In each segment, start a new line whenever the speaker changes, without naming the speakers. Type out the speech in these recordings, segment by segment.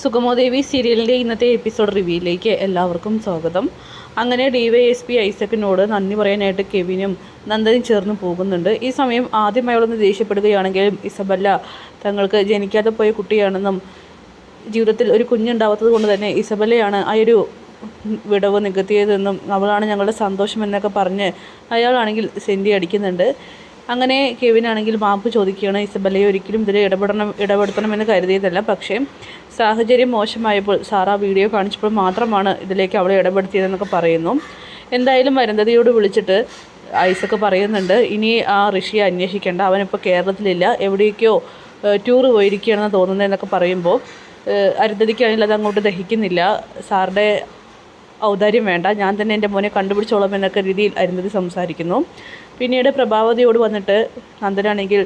സുഗമോദേവി സീരിയലിൻ്റെ ഇന്നത്തെ എപ്പിസോഡ് റിവ്യൂയിലേക്ക് എല്ലാവർക്കും സ്വാഗതം. അങ്ങനെ DYSP ഐസക്കിനോട് നന്ദി പറയാനായിട്ട് കെവിനും നന്ദനും ചേർന്ന് പോകുന്നുണ്ട്. ഈ സമയം ആദ്യം അയാളൊന്ന് ദേഷ്യപ്പെടുകയാണെങ്കിലും ഇസബല്ല തങ്ങൾക്ക് ജനിക്കാതെ പോയ കുട്ടിയാണെന്നും ജീവിതത്തിൽ ഒരു കുഞ്ഞുണ്ടാവാത്തത് കൊണ്ട് തന്നെ ഇസബല്ലയാണ് ആ ഒരു വിടവ് നികത്തിയതെന്നും അവളാണ് ഞങ്ങളുടെ സന്തോഷം എന്നൊക്കെ പറഞ്ഞ് അയാളാണെങ്കിൽ സെൻറ്റി അടിക്കുന്നുണ്ട്. അങ്ങനെ കെവിനാണെങ്കിൽ മാപ്പ് ചോദിക്കുകയാണ്. ഇസബല്ലയെ ഒരിക്കലും ഇതിൽ ഇടപെടുത്തണമെന്ന് കരുതിയതല്ല, പക്ഷേ സാഹചര്യം മോശമായപ്പോൾ സാറ വീഡിയോ കാണിച്ചപ്പോൾ മാത്രമാണ് ഇതിലേക്ക് അവളെ ഇടപെടുത്തിയതെന്നൊക്കെ പറയുന്നു. എന്തായാലും അരുന്ധതിയോട് വിളിച്ചിട്ട് ഐസക്ക് പറയുന്നുണ്ട്, ഇനി ആ ഋഷിയെ അന്വേഷിക്കേണ്ട, അവനിപ്പോൾ കേരളത്തിലില്ല, എവിടേക്കോ ടൂർ പോയിരിക്കുകയാണെന്ന് തോന്നുന്നതെന്നൊക്കെ പറയുമ്പോൾ അരുന്ധതിക്കാണെങ്കിൽ അത് അങ്ങോട്ട് ദഹിക്കുന്നില്ല. സാറുടെ ഔദാര്യം വേണ്ട, ഞാൻ തന്നെ എൻ്റെ മോനെ കണ്ടുപിടിച്ചോളാം എന്നൊക്കെ രീതിയിൽ അരുന്ധതി സംസാരിക്കുന്നു. പിന്നീട് പ്രഭാവതിയോട് വന്നിട്ട് നന്ദനാണെങ്കിൽ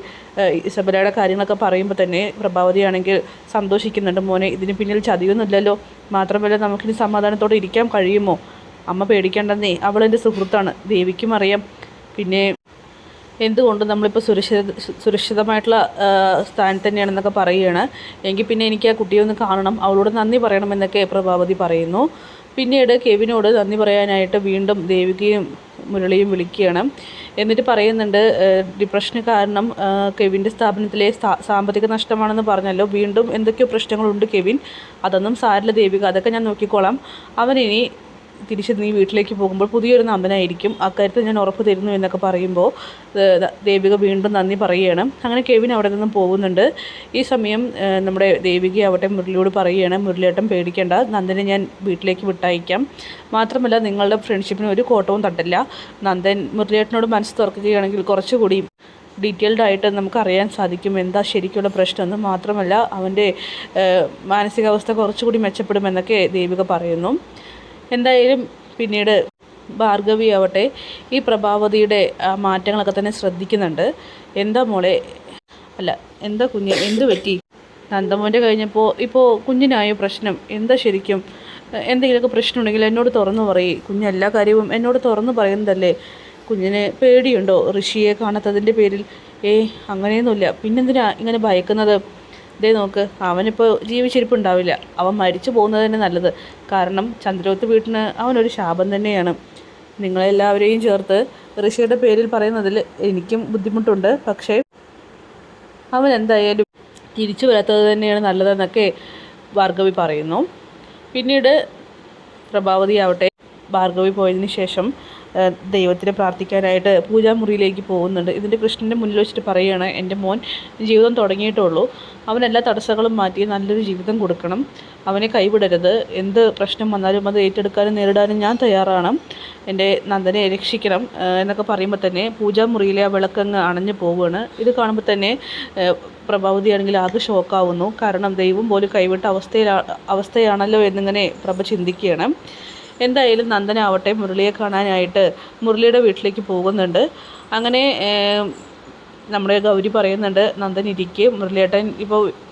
ഇസബലയുടെ കാര്യങ്ങളൊക്കെ പറയുമ്പോൾ തന്നെ പ്രഭാവതിയാണെങ്കിൽ സന്തോഷിക്കുന്നുണ്ട്. മോനെ, ഇതിന് പിന്നിൽ ചതിയൊന്നുമില്ലല്ലോ, മാത്രമല്ല നമുക്കിനി സമാധാനത്തോടെ ഇരിക്കാൻ കഴിയുമോ? അമ്മ പേടിക്കേണ്ടെന്നേ, അവളെൻ്റെ സുഹൃത്താണ്, ദേവിക്കും അറിയാം. പിന്നെ എന്തുകൊണ്ട് നമ്മളിപ്പോൾ സുരക്ഷിതമായിട്ടുള്ള സ്ഥാനത്ത് തന്നെയാണെന്നൊക്കെ പറയുകയാണ്. എങ്കിൽ പിന്നെ എനിക്ക് ആ കുട്ടിയെ ഒന്ന് കാണണം, അവളോട് നന്ദി പറയണമെന്നൊക്കെ പ്രഭാവതി പറയുന്നു. പിന്നീട് കെവിനോട് നന്ദി പറയാനായിട്ട് വീണ്ടും ദേവികയും മുരളിയും വിളിക്കുകയാണ്. എന്നിട്ട് പറയുന്നുണ്ട്, ഡിപ്രഷന് കാരണം കെവിൻ്റെ സ്ഥാപനത്തിലെ സാമ്പത്തിക നഷ്ടമാണെന്ന് പറഞ്ഞല്ലോ, വീണ്ടും എന്തൊക്കെയോ പ്രശ്നങ്ങളുണ്ട് കെവിൻ, അതൊന്നും സാരില്ല ദേവിക, അതൊക്കെ ഞാൻ നോക്കിക്കോളാം. അവനിനി തിരിച്ച് നീ വീട്ടിലേക്ക് പോകുമ്പോൾ പുതിയൊരു നന്ദനായിരിക്കും, അക്കാര്യത്തിൽ ഞാൻ ഉറപ്പ് തരുന്നു എന്നൊക്കെ പറയുമ്പോൾ ദേവിക വീണ്ടും നന്ദി പറയുകയാണ്. അങ്ങനെ കെവിൻ അവിടെ നിന്നും പോകുന്നുണ്ട്. ഈ സമയം നമ്മുടെ ദേവിക ആവട്ടെ മുരളിയോട് പറയുകയാണ്, മുരളിയേട്ടൻ പേടിക്കേണ്ട, നന്ദനെ ഞാൻ വീട്ടിലേക്ക് വിട്ടയക്കാം, മാത്രമല്ല നിങ്ങളുടെ ഫ്രണ്ട്ഷിപ്പിന് ഒരു കോട്ടവും തട്ടില്ല. നന്ദൻ മുരളിയേട്ടനോട് മനസ്സ് തുറക്കുകയാണെങ്കിൽ കുറച്ചുകൂടി ഡീറ്റെയിൽഡ് ആയിട്ട് നമുക്കറിയാൻ സാധിക്കും എന്താ ശരിക്കുള്ള പ്രശ്നമെന്ന്, മാത്രമല്ല അവൻ്റെ മാനസികാവസ്ഥ കുറച്ചുകൂടി മെച്ചപ്പെടുമെന്നൊക്കെ ദേവിക പറയുന്നു. എന്തായാലും പിന്നീട് ഭാർഗവി ആവട്ടെ ഈ പ്രഭാവതിയുടെ മാറ്റങ്ങളൊക്കെ തന്നെ ശ്രദ്ധിക്കുന്നുണ്ട്. എന്താ മോളെ, അല്ല എന്താ കുഞ്ഞ്, എന്ത് പറ്റി? നന്ദമോൻ്റെ കഴിഞ്ഞപ്പോൾ ഇപ്പോൾ കുഞ്ഞിനായ പ്രശ്നം എന്താ ശരിക്കും? എന്തെങ്കിലുമൊക്കെ പ്രശ്നമുണ്ടെങ്കിൽ എന്നോട് തുറന്നു പറയേ, കുഞ്ഞ് എല്ലാ കാര്യവും എന്നോട് തുറന്നു പറയുന്നതല്ലേ. കുഞ്ഞിന് പേടിയുണ്ടോ ഋഷിയെ കാണാത്തതിൻ്റെ പേരിൽ? അങ്ങനെയൊന്നുമില്ല, പിന്നെന്തിനാ ഇങ്ങനെ ഭയക്കുന്നത്? ഇതേ നോക്ക്, അവനിപ്പോൾ ജീവിച്ചിരിപ്പുണ്ടാവില്ല, അവൻ മരിച്ചു പോകുന്നത് തന്നെ നല്ലത്. കാരണം ചന്ദ്രോത്ത് വീട്ടിന് അവനൊരു ശാപം തന്നെയാണ്. നിങ്ങളെല്ലാവരെയും ചേർത്ത് ഋഷിയുടെ പേരിൽ പറയുന്നതിൽ എനിക്കും ബുദ്ധിമുട്ടുണ്ട്, പക്ഷേ അവൻ എന്തായാലും തിരിച്ചു വരാത്തത് തന്നെയാണ് നല്ലതെന്നൊക്കെ ഭാർഗവി പറയുന്നു. പിന്നീട് പ്രഭാവതി ആവട്ടെ ഭാർഗവി പോയതിന് ശേഷം ദൈവത്തിനെ പ്രാർത്ഥിക്കാനായിട്ട് പൂജാമുറിയിലേക്ക് പോകുന്നുണ്ട്. ഇതിൻ്റെ കൃഷ്ണൻ്റെ മുന്നിൽ വെച്ചിട്ട് പറയുകയാണ്, എൻ്റെ മോൻ ജീവിതം തുടങ്ങിയിട്ടുള്ളൂ, അവനെല്ലാ തടസ്സങ്ങളും മാറ്റി നല്ലൊരു ജീവിതം കൊടുക്കണം, അവനെ കൈവിടരുത്, എന്ത് പ്രശ്നം വന്നാലും അത് ഏറ്റെടുക്കാനും നേരിടാനും ഞാൻ തയ്യാറാണ്, എൻ്റെ നന്ദനെ രക്ഷിക്കണം എന്നൊക്കെ പറയുമ്പോൾ തന്നെ പൂജാമുറിയിലെ ആ വിളക്കങ്ങ് അണഞ്ഞു പോവുകയാണ്. ഇത് കാണുമ്പോൾ തന്നെ പ്രഭാവതിയാണെങ്കിൽ ആകെ ഷോക്കാവുന്നു. കാരണം ദൈവം പോലും കൈവിട്ട അവസ്ഥയാണല്ലോ എന്നിങ്ങനെ പ്രഭ ചിന്തിക്കുകയാണ്. എന്തായാലും നന്ദനാവട്ടെ മുരളിയെ കാണാനായിട്ട് മുരളിയുടെ വീട്ടിലേക്ക് പോകുന്നുണ്ട്. അങ്ങനെ നമ്മുടെ ഗൗരി പറയുന്നുണ്ട്, നന്ദൻ ഇരിക്കെ, മുരളിയേട്ടൻ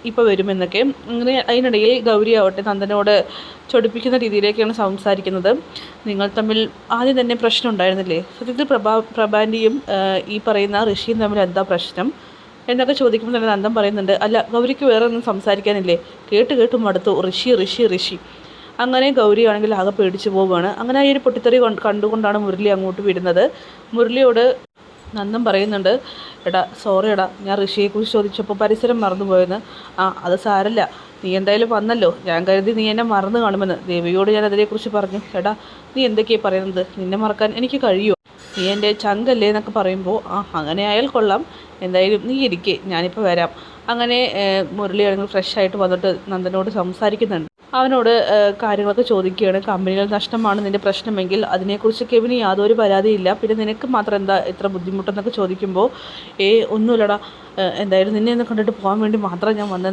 ഇപ്പോൾ വരുമെന്നൊക്കെ. അങ്ങനെ അതിനിടയിൽ ഗൗരി ആവട്ടെ നന്ദനോട് ചൊടിപ്പിക്കുന്ന രീതിയിലേക്കാണ് സംസാരിക്കുന്നത്. നിങ്ങൾ തമ്മിൽ ആദ്യം തന്നെ പ്രശ്നം ഉണ്ടായിരുന്നില്ലേ? സത്യത്തിൽ പ്രഭാൻ്റെയും ഈ പറയുന്ന ഋഷിയും തമ്മിൽ എന്താ പ്രശ്നം എന്നൊക്കെ ചോദിക്കുമ്പോൾ തന്നെ നന്ദൻ പറയുന്നുണ്ട്, അല്ല ഗൗരിക്ക് വേറെ ഒന്നും സംസാരിക്കാനില്ലേ, കേട്ട് മടുത്തു, ഋഷി. അങ്ങനെ ഗൗരി ആണെങ്കിൽ ആകെ പേടിച്ചു പോവുകയാണ്. അങ്ങനെ ഈ ഒരു പൊട്ടിത്തെറി കണ്ടുകൊണ്ടാണ് മുരളി അങ്ങോട്ട് വരുന്നത്. മുരളിയോട് നന്ദൻ പറയുന്നുണ്ട്, എടാ സോറി എടാ, ഞാൻ ഋഷിയെക്കുറിച്ച് ചോദിച്ചപ്പോൾ പരിസരം മറന്നുപോയെന്ന്. അത് സാരല്ല, നീ എന്തായാലും വന്നല്ലോ, ഞാൻ കരുതി നീ എന്നെ മറന്നു കാണുമെന്ന്. ദേവിയോട് ഞാൻ അതിനെക്കുറിച്ച് പറഞ്ഞു. എടാ നീ എന്തൊക്കെയാണ് പറയുന്നത്, നിന്നെ മറക്കാൻ എനിക്ക് കഴിയുമോ? നീ എൻ്റെ ചങ്കല്ലേ എന്നൊക്കെ പറയുമ്പോൾ അങ്ങനെ ആയാൽ കൊള്ളാം, എന്തായാലും നീ ഇരിക്കേ, ഞാനിപ്പോൾ വരാം. അങ്ങനെ മുരളിയാണെങ്കിൽ ഫ്രഷായിട്ട് വന്നിട്ട് നന്ദനോട് സംസാരിക്കുന്നുണ്ട്. അവനോട് കാര്യങ്ങളൊക്കെ ചോദിക്കുകയാണ്. കമ്പനികൾ നഷ്ടമാണ് നിൻ്റെ പ്രശ്നമെങ്കിൽ അതിനെക്കുറിച്ച് കെവിന് യാതൊരു പരാതിയില്ല, പിന്നെ നിനക്ക് മാത്രം എന്താ ഇത്ര ബുദ്ധിമുട്ടെന്നൊക്കെ ചോദിക്കുമ്പോൾ ഒന്നുമില്ലടാ, എന്തായാലും നിന്നെ ഒന്ന് കണ്ടിട്ട് പോകാൻ വേണ്ടി മാത്രം ഞാൻ വന്നത്.